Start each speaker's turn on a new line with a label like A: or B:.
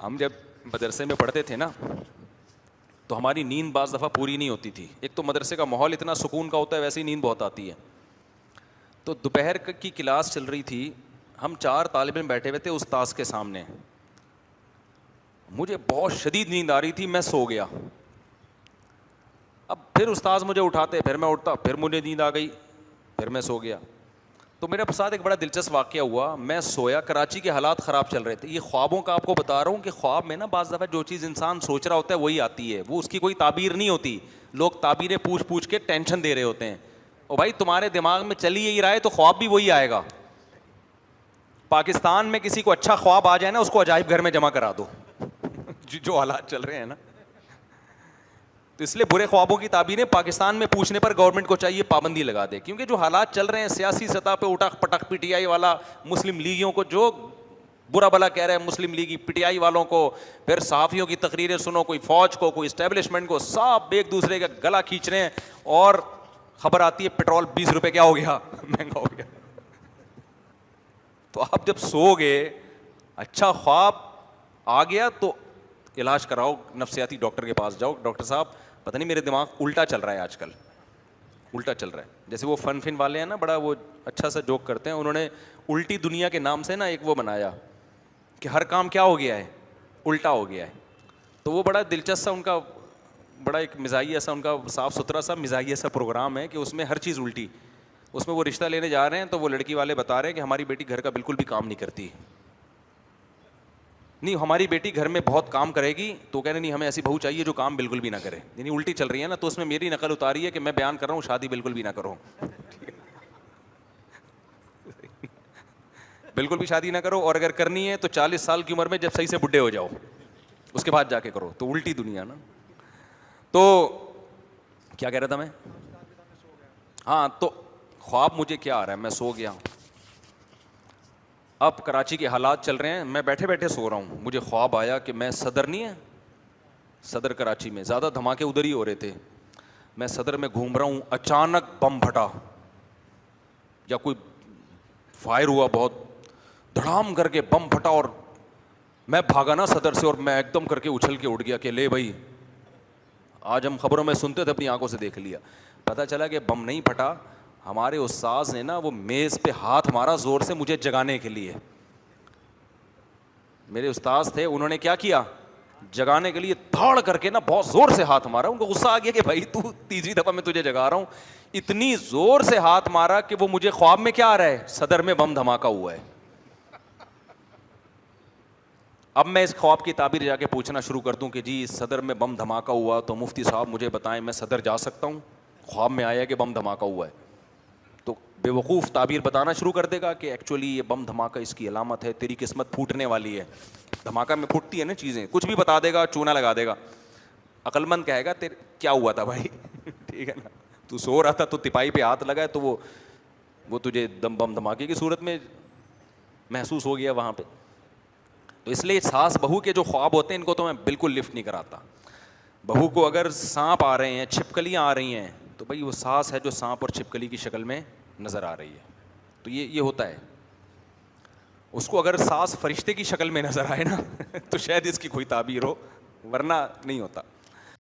A: ہم جب مدرسے میں پڑھتے تھے نا تو ہماری نیند بعض دفعہ پوری نہیں ہوتی تھی. ایک تو مدرسے کا ماحول اتنا سکون کا ہوتا ہے, ویسے ہی نیند بہت آتی ہے. تو دوپہر کی کلاس چل رہی تھی, ہم 4 طالب علم بیٹھے ہوئے تھے استاذ کے سامنے. مجھے بہت شدید نیند آ رہی تھی, میں سو گیا. اب پھر استاذ مجھے اٹھاتے, پھر میں اٹھتا, پھر مجھے نیند آ گئی, پھر میں سو گیا. تو میرے ساتھ ایک بڑا دلچسپ واقعہ ہوا. میں سویا, کراچی کے حالات خراب چل رہے تھے. یہ خوابوں کا آپ کو بتا رہا ہوں کہ خواب میں نا بعض دفعہ جو چیز انسان سوچ رہا ہوتا ہے وہی آتی ہے, وہ اس کی کوئی تعبیر نہیں ہوتی. لوگ تعبیریں پوچھ کے ٹینشن دے رہے ہوتے ہیں. او بھائی تمہارے دماغ میں چل ہی رہا ہے تو خواب بھی وہی آئے گا. پاکستان میں کسی کو اچھا خواب آ جائے نا, اس کو عجائب گھر میں جمع کرا دو جو حالات چل رہے ہیں نا. تو اس لیے برے خوابوں کی تعبیریں پاکستان میں پوچھنے پر گورنمنٹ کو چاہیے پابندی لگا دے, کیونکہ جو حالات چل رہے ہیں سیاسی سطح پہ, اٹھک پٹک پی ٹی آئی والا مسلم لیگیوں کو جو برا بلا کہہ رہے ہیں, مسلم لیگی پی ٹی آئی والوں کو, پھر صحافیوں کی تقریریں سنو, کوئی فوج کو, کوئی اسٹیبلشمنٹ کو, سب ایک دوسرے کا گلا کھینچ رہے ہیں. اور خبر آتی ہے پیٹرول 20 روپے کیا ہو گیا, مہنگا ہو گیا. تو آپ جب سو گئے, اچھا خواب آ گیا تو علاج کراؤ, نفسیاتی ڈاکٹر کے پاس جاؤ. ڈاکٹر صاحب پتہ نہیں میرے دماغ الٹا چل رہا ہے آج کل, الٹا چل رہا ہے. جیسے وہ فن والے ہیں نا, بڑا وہ اچھا سا جوک کرتے ہیں, انہوں نے الٹی دنیا کے نام سے نا ایک وہ بنایا کہ ہر کام کیا ہو گیا ہے, الٹا ہو گیا ہے. تو وہ بڑا دلچسپ سا ان کا, بڑا ایک مزاحیہ سا ان کا صاف ستھرا سا مزاحیہ سا پروگرام ہے کہ اس میں ہر چیز الٹی. اس میں وہ رشتہ لینے جا رہے ہیں تو وہ لڑکی والے بتا رہے ہیں کہ ہماری بیٹی گھر کا بالکل بھی کام نہیں کرتی. نہیں, ہماری بیٹی گھر میں بہت کام کرے گی. تو کہہ رہے نہیں, ہمیں ایسی بہو چاہیے جو کام بالکل بھی نہ کرے. یعنی الٹی چل رہی ہے نا, تو اس میں میری نقل اتاری ہے کہ میں بیان کر رہا ہوں شادی بالکل بھی نہ کرو, بالکل بھی شادی نہ کرو, اور اگر کرنی ہے تو 40 سال کی عمر میں جب صحیح سے بڈھے ہو جاؤ اس کے بعد جا کے کرو. تو الٹی دنیا نا. تو کیا کہہ رہا تھا میں, ہاں, تو خواب مجھے کیا آ رہا ہے, میں سو گیا. اب کراچی کے حالات چل رہے ہیں, میں بیٹھے بیٹھے سو رہا ہوں, مجھے خواب آیا کہ میں صدر, نہیں ہے صدر کراچی میں, زیادہ دھماکے ادھر ہی ہو رہے تھے, میں صدر میں گھوم رہا ہوں, اچانک بم پھٹا یا کوئی فائر ہوا, بہت دھڑام کر کے بم پھٹا, اور میں بھاگا نا صدر سے, اور میں ایک دم کر کے اچھل کے اٹھ گیا کہ لے بھائی, آج ہم خبروں میں سنتے تھے, اپنی آنکھوں سے دیکھ لیا. پتہ چلا کہ بم نہیں پھٹا, ہمارے استاذ نے نا وہ میز پہ ہاتھ مارا زور سے مجھے جگانے کے لیے. میرے استاذ تھے, انہوں نے کیا کیا, جگانے کے لیے دھاڑ کر کے نا بہت زور سے ہاتھ مارا. ان کو غصہ آ گیا کہ بھائی تو تیسری دفعہ میں تجھے جگا رہا ہوں. اتنی زور سے ہاتھ مارا کہ وہ مجھے خواب میں کیا آ رہا ہے, صدر میں بم دھماکہ ہوا ہے. اب میں اس خواب کی تعبیر جا کے پوچھنا شروع کر دوں کہ جی صدر میں بم دھماکہ ہوا تو مفتی صاحب مجھے بتائیں میں صدر جا سکتا ہوں, خواب میں آیا کہ بم دھماکہ ہوا ہے. تو بے وقوف تعبیر بتانا شروع کر دے گا کہ ایکچولی یہ بم دھماکہ اس کی علامت ہے, تیری قسمت پھوٹنے والی ہے. دھماکہ میں پھوٹتی ہے نا چیزیں, کچھ بھی بتا دے گا, چونا لگا دے گا. عقل مند کہے گا تیرے کیا ہوا تھا بھائی, ٹھیک ہے نا, تو سو رہا تھا تو تپائی پہ ہاتھ لگا ہے تو وہ تجھے بم دھماکے کی صورت میں محسوس ہو گیا وہاں پہ. تو اس لیے ساس بہو کے جو خواب ہوتے ہیں ان کو تو میں بالکل لفٹ نہیں کراتا. بہو کو اگر سانپ آ رہے ہیں, چھپکلیاں آ رہی ہیں, تو بھائی وہ ساس ہے جو سانپ اور چھپکلی کی شکل میں نظر آ رہی ہے. تو یہ ہوتا ہے. اس کو اگر ساس فرشتے کی شکل میں نظر آئے نا تو شاید اس کی کوئی تعبیر ہو, ورنہ نہیں ہوتا.